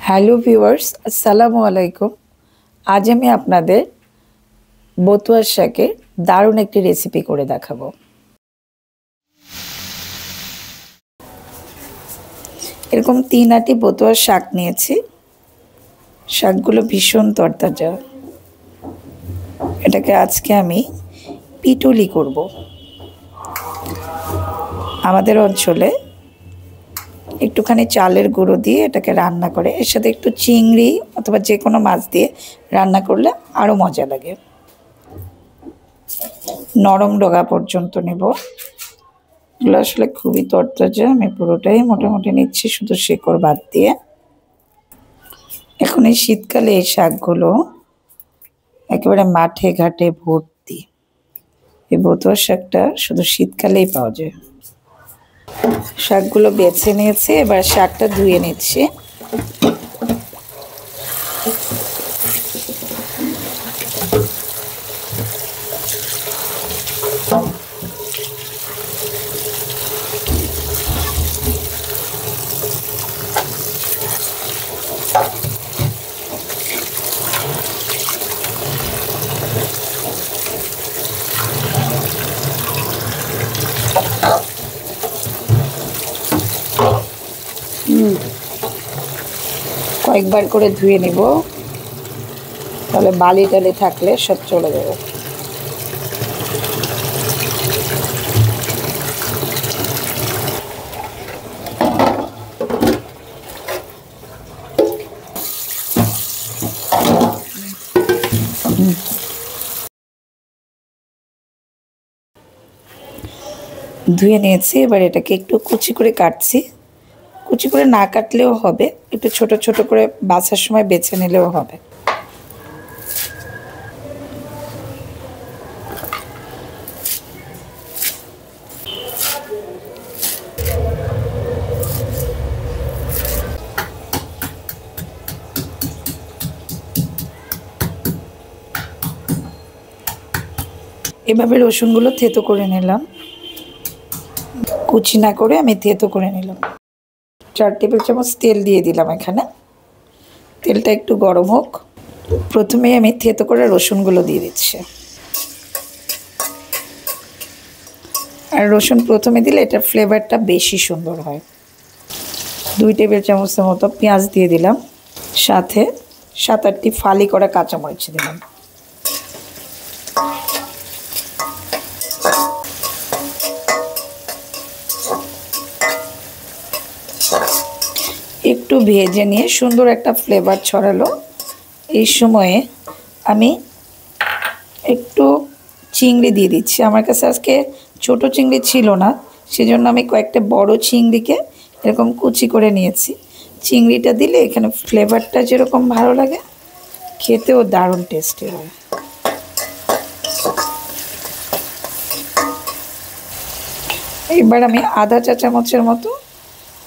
Hello viewers, আসসালামু আলাইকুম। আজ আমি আপনাদের বতুয়ার শাকের দারুণ একটি রেসিপি করে দেখাবো। এরকম 3 আটি বতুয়ার শাক নিয়েছি। শাকগুলো ভীষণ তরতাজা। এটাকে আজকে আমি পিটুলি করব। আমাদের অঞ্চলে একটুখানি চালের গুঁড়ো দিয়ে এটাকে রান্না করে, এর সাথে একটু চিংড়ি অথবা যে কোনো মাছ দিয়ে রান্না করলে আরও মজা লাগে। নরম ডগা পর্যন্ত নেব। এগুলো আসলে খুবই তরতাজা, আমি পুরোটাই মোটামুটি নিচ্ছি, শুধু শেকড় বাদ দিয়ে। এখন এই শীতকালে এই শাকগুলো একেবারে মাঠে ঘাটে ভর্তি। এই বতুয়া শাকটা শুধু শীতকালেই পাওয়া যায়। শাকগুলো বেছে নিয়েছি, এবার শাকটা ধুয়ে নিচ্ছি। কয়েকবার করে ধুয়ে নিব, তাহলে বালি টালি থাকলে সব চলে যাবে। ধুয়ে নিয়েছি, এবার এটাকে একটু কুচি করে কাটছি। কুচি করে না কাটলেও হবে, একটু ছোট ছোট করে বাছার সময় বেছে নিলেও হবে। এভাবে রসুনগুলো থেতো করে নিলাম, কুচি না করে আমি থেতো করে নিলাম। 4 টেবিল চামচ তেল দিয়ে দিলাম এখানে। তেলটা একটু গরম হোক। প্রথমেই আমি থেতো করে রসুনগুলো দিয়ে দিচ্ছি। আর রসুন প্রথমে দিলে এটার ফ্লেভারটা বেশি সুন্দর হয়। 2 টেবিল চামচের মতো পেঁয়াজ দিয়ে দিলাম, সাথে 7-8টি ফালি করা কাঁচামরিচ দিলাম। একটু ভেজে নিয়ে সুন্দর একটা ফ্লেভার ছড়ালো। এই সময়ে আমি একটু চিংড়ি দিয়ে দিচ্ছি। আমার কাছে আজকে ছোট চিংড়ি ছিল না, সেজন্য আমি কয়েকটা বড় চিংড়িকে এরকম কুচি করে নিয়েছি। চিংড়িটা দিলে এখানে ফ্লেভারটা যেরকম ভালো লাগে, খেতেও দারুণ টেস্টি হয়। এবার আমি আধা চা চামচের মতো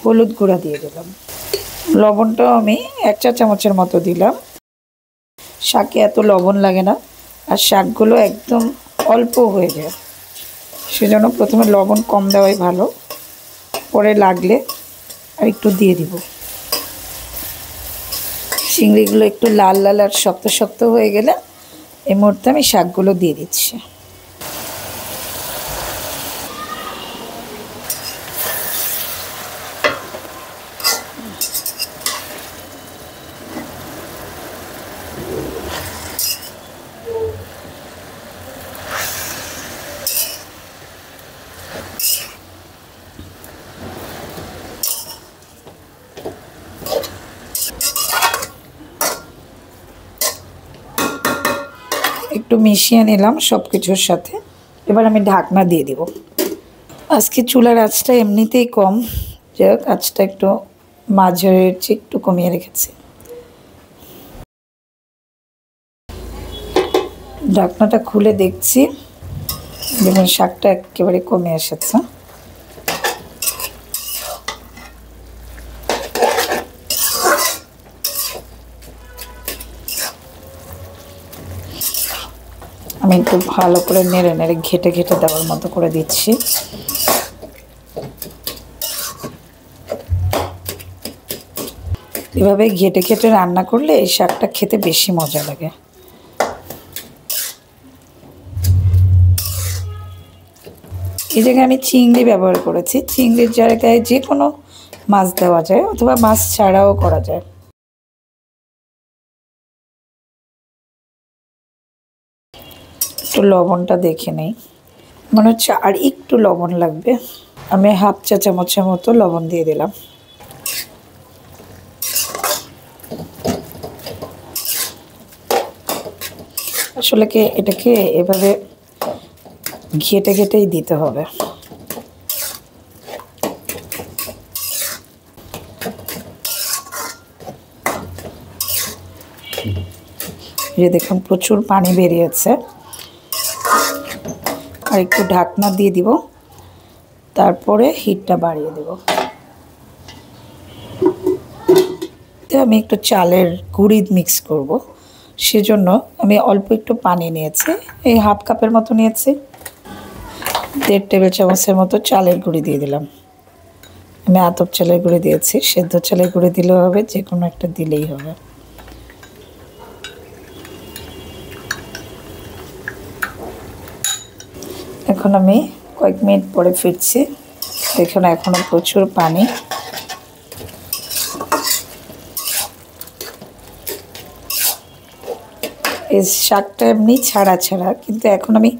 হলুদ গুঁড়া দিয়ে দিলাম। লবণটাও আমি 1 চা চামচের মতো দিলাম। শাকে এত লবণ লাগে না, আর শাকগুলো একদম অল্প হয়ে যায়, সেজন্য প্রথমে লবণ কম দেওয়াই ভালো, পরে লাগলে আর একটু দিয়ে দিব। চিংড়িগুলো একটু লাল লাল আর শক্ত শক্ত হয়ে গেলে এই মুহূর্তে আমি শাকগুলো দিয়ে দিচ্ছি। একটু মিশিয়ে নিলাম সব কিছুর সাথে। এবার আমি ঢাকনা দিয়ে দিব। আজকে চুলার আঁচটা এমনিতেই কম, যাই হোক আঁচটা একটু মাঝারির চেয়ে একটু কমিয়ে রেখেছি। ঢাকনাটা খুলে দেখছি, দেখুন শাকটা একেবারে কমে এসেছে। আমি একটু ভালো করে নেড়ে নেড়ে ঘেটে ঘেটে দেওয়ার মতো করে দিচ্ছি। এভাবে ঘেটে ঘেটে রান্না করলে এই শাকটা খেতে বেশি মজা লাগে। এই জায়গায় আমি চিংড়ি ব্যবহার করেছি। চিংড়ির জায়গায় যে কোনো মাছ দেওয়া যায় অথবা মাছ ছাড়াও করা যায়। একটু লবণটা দেখে নেই, মনে হচ্ছে আর একটু লবণ লাগবে। আমি হাফ চা চামচের মতো লবণ দিয়ে দিলাম। আসলে কি এটাকে এভাবে ঘেটে ঘেটেই দিতে হবে। যে দেখুন প্রচুর পানি বেরিয়েছে, আর একটু ঢাকনা দিয়ে দিব, তারপরে হিটটা বাড়িয়ে দেব। তো আমি একটু চালের গুঁড়ি মিক্স করব, সেজন্য আমি অল্প একটু পানি নিয়েছি, এই হাফ কাপের মতো নিয়েছি। 1.5 টেবিল চামচের মতো চালের গুঁড়ি দিয়ে দিলাম। আমি আতপ চালের গুঁড়ি দিয়েছি, সেদ্ধ চালের গুঁড়ি দিলেও হবে, যে কোনো একটা দিলেই হবে। এখন আমি কয়েক মিনিট পরে ফিরছি। দেখুন এখনো প্রচুর পানি। এই শাকটা এমনি ছাড়া ছাড়া, কিন্তু এখন আমি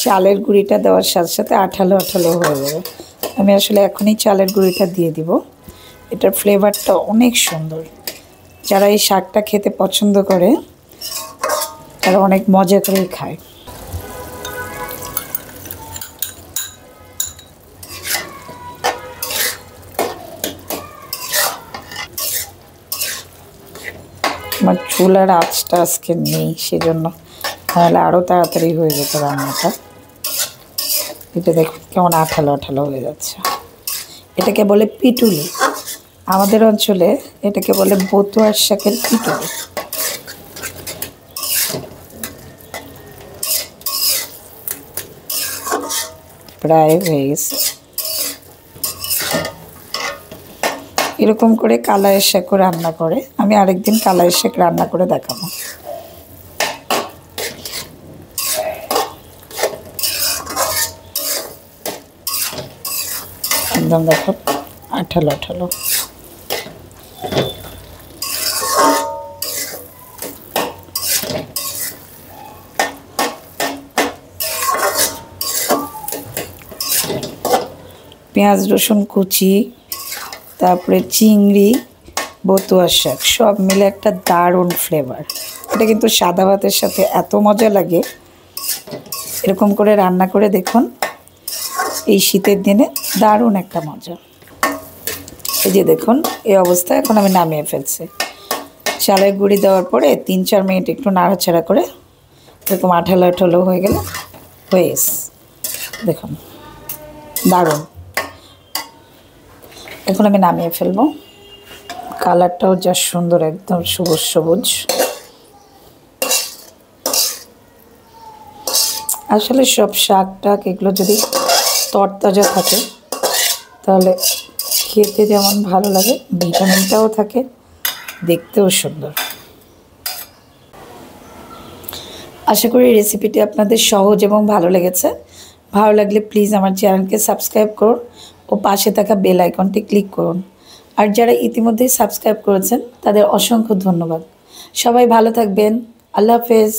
চালের গুঁড়িটা দেওয়ার সাথে সাথে আঠালো আঠালো হয়ে যাবে। আমি আসলে এখনই চালের গুঁড়িটা দিয়ে দিব। এটার ফ্লেভারটা অনেক সুন্দর। যারা এই শাকটা খেতে পছন্দ করে তারা অনেক মজা করেই খায়। আমার চুলার আঁচটা আজকে নেই, সেজন্য তাহলে আরও তাড়াতাড়ি হয়ে যেত রান্নাটা। এটা দেখুন কেমন আঠালো আঠালো হয়ে যাচ্ছে। এটাকে বলে পিটুলি, আমাদের অঞ্চলে এটাকে বলে বতুয়ার শাকের পিটুলি। প্রায় হয়ে গেছে। এরকম করে কালাইয়ের শাকও রান্না করে, আমি আরেকদিন কালাইয়ের শাক রান্না করে দেখাবো। একদম দেখো আঠালো আঠালো। পেঁয়াজ রসুন কুচি, তারপরে চিংড়ি, বতুয়ার শাক সব মিলে একটা দারুণ ফ্লেভার। এটা কিন্তু সাদা ভাতের সাথে এত মজা লাগে। এরকম করে রান্না করে দেখুন, এই শীতের দিনে দারুণ একটা মজা। এই যে দেখুন এই অবস্থায় এখন আমি নামিয়ে ফেলছি। চালের গুঁড়ি দেওয়ার পরে 3-4 মিনিট একটু নাড়াচাড়া করে এরকম আঠালো আঠালো হয়ে গেলে হয়ে গেছে। দেখুন দারুণ। এখন আমি নামিয়ে ফেলবো। কালারটাও যা সুন্দর, একদম সবুজ সবুজ। আসলে সব শাক টাক এগুলো যদি তরতাজা থাকে তাহলে খেতে যেমন ভালো লাগে, ভিটামিনটাও থাকে, দেখতেও সুন্দর। আশা করি রেসিপিটি আপনাদের সহজ এবং ভালো লেগেছে। ভালো লাগলে প্লিজ আমার চ্যানেলকে সাবস্ক্রাইব করুন ও পাশে থাকা বেল আইকনটি ক্লিক করুন। আর যারা ইতিমধ্যেই সাবস্ক্রাইব করেছেন তাদের অসংখ্য ধন্যবাদ। সবাই ভালো থাকবেন। আল্লাহ হাফেজ।